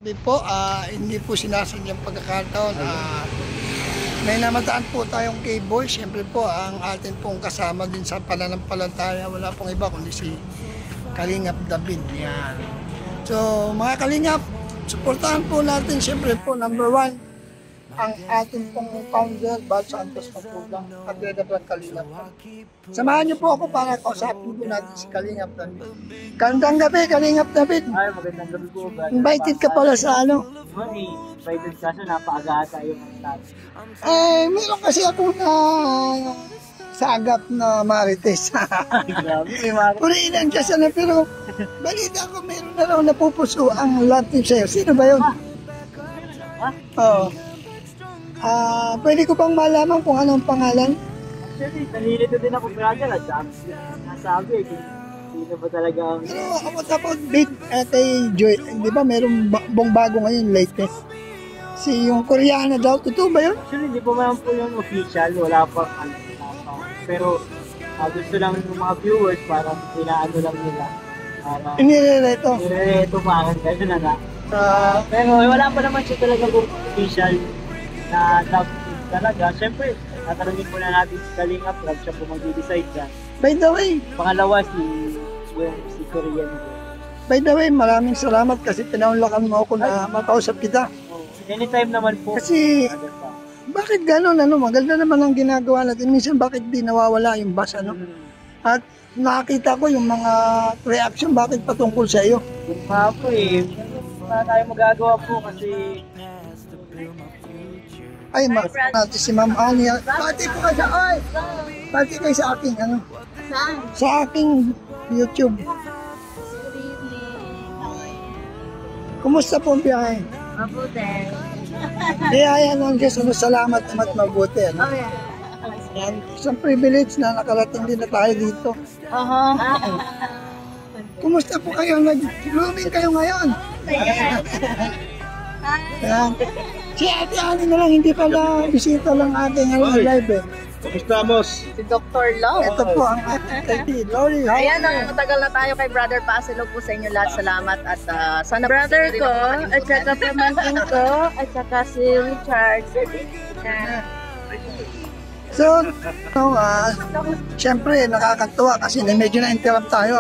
Sabi po, hindi po sinasadyang pagkakataon. May namataan po tayong K-Boy. Siyempre po, ang atin pong kasama din sa pananampalataya, wala pong iba kundi si Kalingap David. Yan. So, mga Kalingap, suportahan po natin, siyempre po, number 1, ang ating pong founder, Bal Santos Mapulang, at Redablan Kalingap. Samahan niyo po ako para kausapin po natin si Kalingap David. Gandang gabi, Kalingap David. Ay, magandang gabi po. Invited ka pala sa ano? Mami, invited kaso napaaga tayo ng tayo. Meron kasi ako na sagap na marites. Grabe, may mga... Puriinan ka sana, pero balita ko meron na raw napupuso ang Latin sa'yo. Sino ba yun? Oo. Pwede ko bang malaman kung anong pangalan? Actually, nalilito din ako brother at nasabi sino ba talaga ang... Pero ako big kay Joy, di ba merong bong bago ngayon, latest. Si yung Koreana daw, totoo ba yun? Actually, hindi po man po yung official, wala pa. Pero gusto lang ng mga viewers para pinaano lang nila. Inirereto. Inirereto pa ako, gano'n na nga. Pero wala pa naman siya talaga official na love team talaga. Siyempre, tatanungin po na natin si Kalingap, love siya po mag-decide dyan. By the way, Pangalawa, si Korean. By the way, maraming salamat kasi pinaunlakan mo ako na makausap kita. Anytime naman po. Kasi, bakit gano'n, maganda naman ang ginagawa natin. Minsan, bakit di nawawala yung bus, At nakakita ko yung mga reaction, bakit patungkol sa iyo? Yung mga po wala tayong magagawa po kasi... Ay, natin si Ma'am Ania. Pati po ka sa, pati kayo sa aking, Saan? sa aking YouTube. Kumusta po ang biyahe? Mabuti. Kaya ng Diyos, salamat naman mabuti. Yan, isang privilege na nakarating din na tayo dito. Kumusta po kayo? Nag-blooming kayo ngayon? Yan. Si Ate Ani na lang, hindi pala bisita lang ating live Estamos. Si Dr. Law. Ito po ang ating kay Lori. Ayan, matagal na tayo kay Brother Pasilog po sa inyo lahat. Salamat at sana brother ko, at saka pamangkin ko, at saka si Richard. So, siyempre nakakatuwa kasi medyo na-interrupt tayo,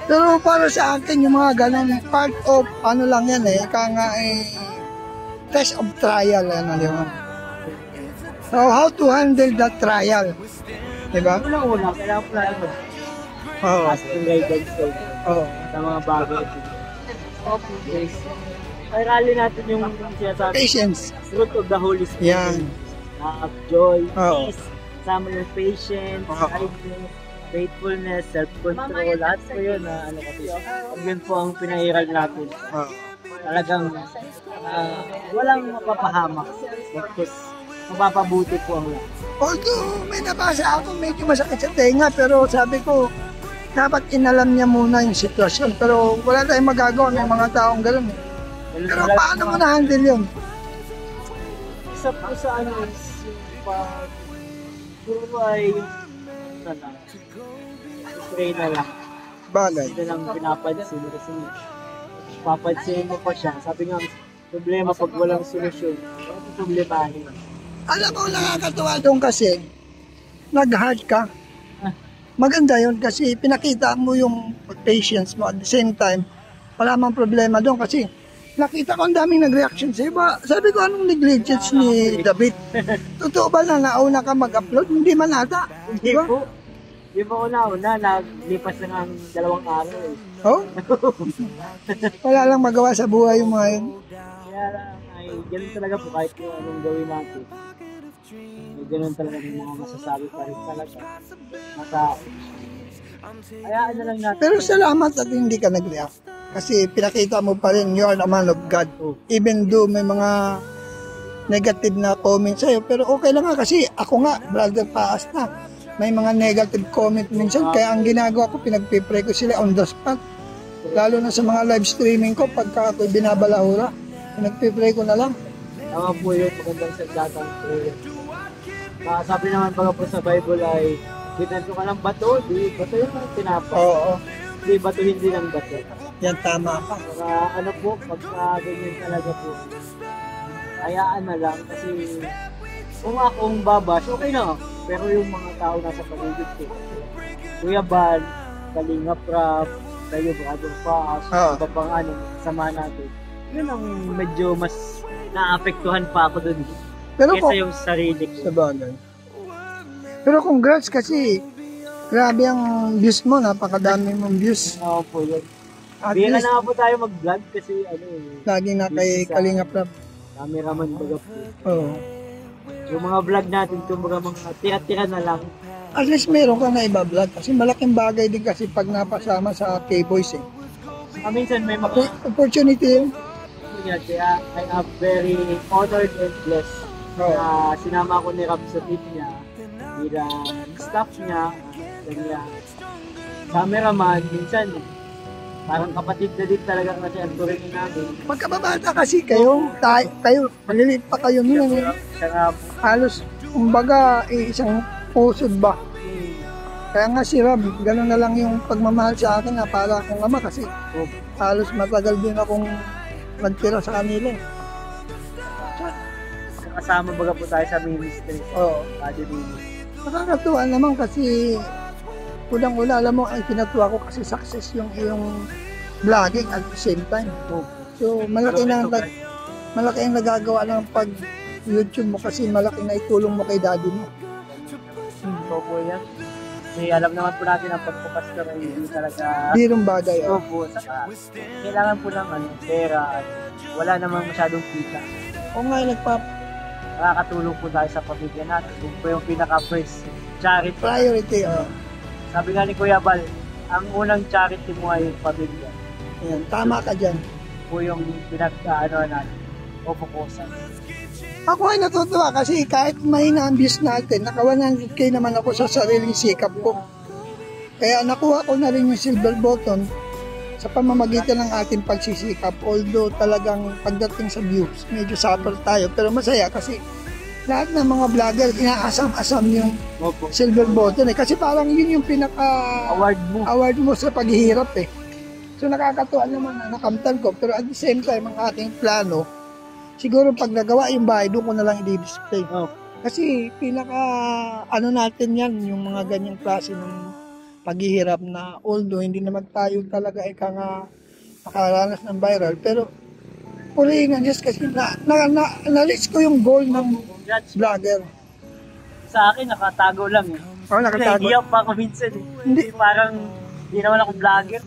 Pero para sa akin, yung mga ganun, part of, lang yan test of trial, di ba? So, how to handle that trial, di ba? Unang-una, kailangan po natin ask yung guidance sa mga bagay. Okay. Aralin natin yung sinasabi. Patience. Fruit of the Holy Spirit. Yan. Joy, peace, kasama yung patience, kindness, faithfulness, self-control, lahat po yun kasi yun po ang pinahiral natin. Talagang walang mapapahamak because mapapabuti po ang lahat. Although may nabasa ako medyo masakit sa tenga, pero sabi ko dapat inalam niya muna yung sitwasyon, pero wala tayong magagawa ng mga taong gano'n. Pero paano mo na-handle yun? Isa po sa puro ay pray na lang. Bagay. Ito lang pinapansin kasi papansin mo pa siya. Sabi nga, problema pag walang solusyon, problemahin. Alam mo, nakakatuwa doon kasi nag-hard ka. Maganda yun kasi pinakita mo yung patience mo at the same time. Wala mang problema doon kasi nakita ko ang daming nag-reaction sa iba. Sabi ko, anong negligence ni David? Totoo ba na nauna ka mag-upload? Hindi man ata. Hindi po. Hindi po una-una. Naglipas na ng 2 araw Oh? Wala lang magawa sa buhay yung mga yun. Kaya lang ay ganun talaga po kahit yung anong gawin natin. Ay ganun talaga yung mga masasabi pa rin talaga. Hayaan na lang natin. Pero salamat at hindi ka nag-react. Kasi pinakita mo pa rin, you are a man of God. Even though may mga negative na comments sa'yo, pero okay lang nga kasi ako nga, brother Paas na, may mga negative comment minsan, kaya ang ginagawa ko, pinagpipray ko sila on the spot. Lalo na sa mga live streaming ko, pagka ako'y binabalahura, pinagpipray ko na lang. Tama po yun, magandang sagdatang prayer. Sabi naman baga po sa Bible ay, ginanto ka ng bato, di bato yung tinapa. Oo. Hindi, batuhin din ang bato. Yan, tama ka. Para ano po, pagka ganyan talaga po, hayaan na lang kasi kung akong babash, okay na. Pero yung mga tao nasa paligid ko, Kuya Bal, Kalinga Prab, kayo Brother Paas, iba pang ano, sama natin. Yun ang medyo mas naapektuhan pa ako dun. Pero Kesa yung sarili ko. sa bagay. Pero congrats kasi grabe ang views mo, napakadami mong views. Oo po yun. At Bira least, na nga po tayo mag-vlog kasi ano lagi na kay Kalinga Prab. cameraman baga po. Oo. Yung mga vlog natin, kumbaga mga tira-tira na lang. At least meron ka na iba-vlog kasi malaking bagay din kasi pag napasama sa K-Boys eh. Minsan may mga Opportunity yun. kaya I am very honored and blessed na sinama ko ni Rob sa team niya bilang staff niya, kanya cameraman, minsan parang kapatid na din talaga kasi ang turingin namin. Magkababata kasi kayo, kayo, maliliit pa kayo nun. Siya nga po, Halos, kumbaga, isang pusod ba? Kaya nga si Rob, gano'n na lang yung pagmamahal sa akin na para akong ama kasi halos matagal din akong nagtira sa kanila. kasama baga po tayo sa ministry. Oo. Body ministry. Nakakatuwa naman kasi unang-una, alam mo, ay pinatuwa ko kasi success yung iyong vlogging at the same time. So, malaki ang nagagawa ng pag-YouTube mo kasi malaki na itulong mo kay daddy mo. So po yan. Kasi alam naman po natin ang pagpapastor ay hindi talaga Birong bagay. so po. Saka kailangan po ng pera at wala namang masyadong kita. O nga, Nakakatulong po tayo sa pamilya natin. Kung po yung pinaka-first charity. priority. Sabi nga ni Kuya Bal, ang unang charity mo ay yung pamilya. Ayan, tama ka dyan. Po yung pinag-ano natin. O focusan. Ako ay natutuwa kasi kahit mahina ang views natin, naka 100k naman ako sa sariling sikap ko. Kaya nakuha ko na rin yung silver button sa pamamagitan ng ating pagsisikap. Although talagang pagdating sa views, medyo suffer tayo. Pero masaya kasi lahat ng mga vlogger, inaasam-asam yung silver button eh. Kasi parang yun yung award mo sa paghihirap eh. So nakakatuwa naman na nakamtan ko. Pero at the same time, ang ating plano, siguro pag nagawa yung bahay, doon ko na lang i-display. Kasi ano natin yan, yung mga ganyang klase ng paghihirap na although hindi naman tayo talaga nakaranas ng viral, pero purihin ng Diyos kasi na-reach ko yung goal ng vlogger. Sa akin, nakatago lang eh. Nakatago. Hindi pa ako minsan eh. Hindi naman ako vlogger,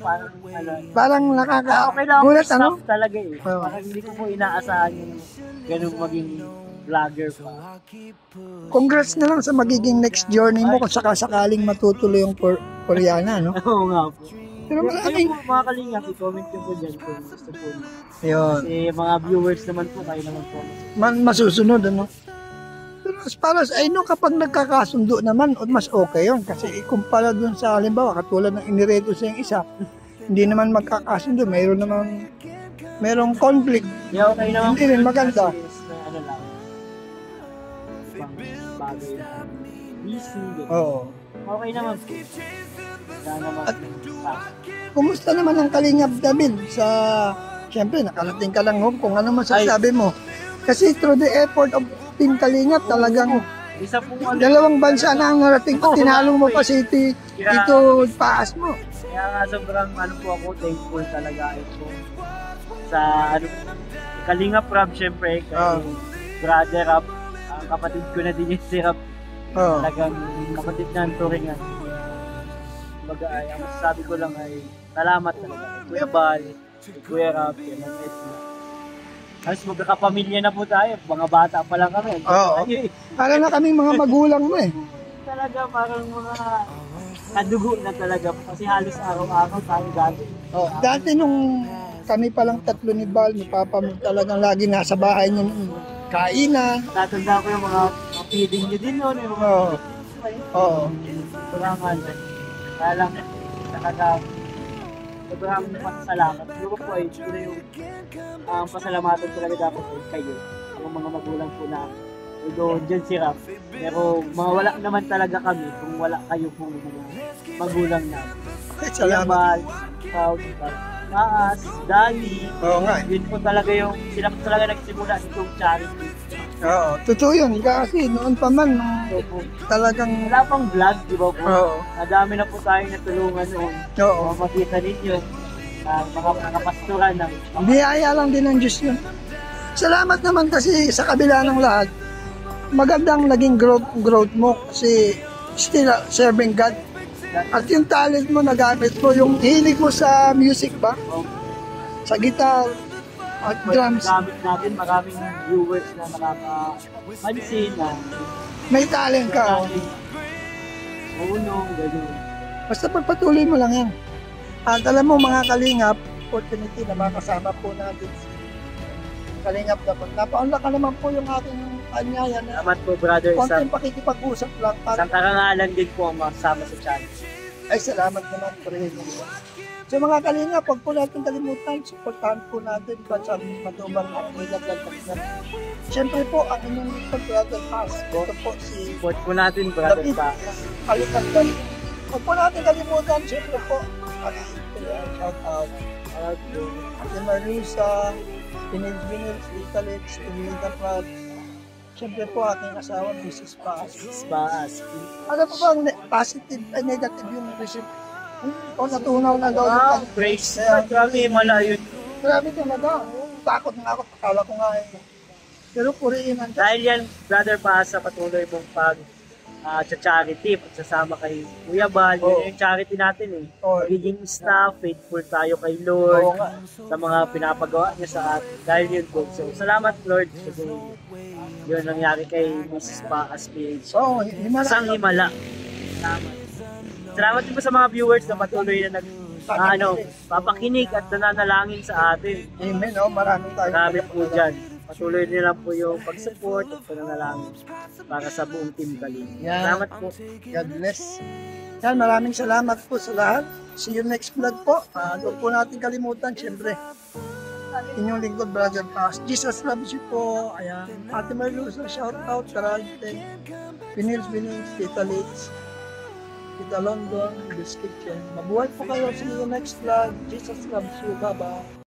parang okay lang ako gulat, staff talaga eh. Parang hindi ko po inaasahan yung ganun maging vlogger pa. Congrats na lang sa magiging next journey mo kung sakasakaling matutuloy yung Koreana, no? Oo nga po. Pero Kayo po mga kalingap, i-comment nyo po dyan kung gusto po nyo. Yun. Kasi mga viewers naman po, kayo naman po. Masusunod, ano? Pero as far as I know, kapag nagkakasundo naman, mas okay yun. Kasi ikumpara dun sa halimbawa, katulad ng inireto sa yung isa, hindi naman magkakasundo, mayroong conflict. Yeah, okay naman Hindi rin maganda. Ano lang, ibang bagay na busy. Oo. Okay naman po. Sana naman. Kumusta naman ang Kalingap David sa, siyempre, nakarating ka lang Hong Kong, ano masasabi mo? Kasi through the effort of Team Kalingap, talagang isa po dalawang bansa na ang narating ko, tinalo mo pa si Tito Paas mo. Kaya nga sobrang po ako, thankful talaga ito. Sa Kalingap Rob, syempre, kay Brother Rob, ang kapatid ko na din yung si Rob. Talagang kapatid na ang turingan. Kumbaga ay, ang masasabi ko lang ay salamat talaga kay Kuya Bal, kay Kuya Rob, kay Mang Edna. Halos magkakapamilya na po tayo, mga bata pa lang kami. Oo. Para na kaming mga magulang mo eh. Talaga parang mga kadugo na talaga kasi halos araw-araw tayo dati. Dati nung kami palang tatlo ni Bal, ni Papa mo talagang lagi nasa bahay niyo kainan. Tatanda ko yung mga feeding niyo din noon. Oo. Kailangan. Kaya lang, talaga, sobrang pasalamat. Siguro po ay ito yung pasalamatan talaga dapat kayo. Yung mga magulang po na doon dyan si Rap. Pero mawala naman talaga kami kung wala kayo po mga magulang namin. Salamat. Taas, Dali. Oo nga. Yun po talaga yung, sila po talaga nagsimula itong charity. Oo, totoo yun. Kasi noon pa man, talagang... Wala pang vlog, di ba po? Oo. Madami na po tayong natulungan noon. Oo. Makikita ninyo, mga pastoran ng... Biyaya lang din ng Diyos yun. Salamat naman kasi sa kabila ng lahat, magandang naging growth mo kasi still serving God. At yung talent mo nagamit mo, yung hilig mo sa music ba? Sa guitar at drums. Gamit natin, maraming viewers na nakakapansin na May talent ka. Oh. unong, gano'n. Basta pagpatuloy mo lang yan. At alam mo mga kalingap, opportunity na makasama po natin si Kalingap dapat. Napaunlak ka naman po yung aking anyaya na Salamat po, brother. konting pakikipag-usap lang. Isang karangalan din po ang makasama sa channel. Ay, salamat naman po rin. So mga kalingap, huwag po natin kalimutan, supportahan po natin pa sa matubang at nilagyan na. Siyempre po, ang inyong lingkod, Brother Paz. Ito po si Support po natin, brother David pa. Kalimutan. Huwag po natin kalimutan, siyempre po, shout out. Ate Marisa, Pinil, Italix, Tumita Prats. Siyempre po, aking asawa, Mrs. Paz. Baas. Ano po bang positive and negative yung result? O natunaw na daw Wow, yung praise Kaya, God. Grabe, malayo. grabe talaga. Takot nga ako, akala ko nga eh. Pero purihin ang Diyos. Dahil yan, brother pa sa patuloy mong charity, pagsasama kay Kuya Bal, Oo. yun yung charity natin eh. Oo. Magiging staff, faithful tayo kay Oo Lord nga. sa mga pinapagawa niya sa atin. Dahil yun po. So, salamat Lord. Kasi yun nangyari kay Mrs. Paas PH. Oo, himala. Isang himala. Salamat. Salamat din po sa mga viewers na patuloy na papakinig at nananalangin sa atin. Amen, oh, maraming tayo. Marami po dyan. Patuloy nila po yung pag-support at pananalangin para sa buong team Kalinga. Yeah. Salamat po. God bless. Yan, maraming salamat po sa lahat. See you next vlog po. Huwag po natin kalimutan, syempre. Inyong lingkod, Brother Paz. Jesus loves you po. Ayan. Ate Marlusa, shout out. Karante. Pinils, Tita Litz. Tita London, This Kitchen. Mabuhay po kayo. See you next vlog. Jesus loves you. Bye-bye.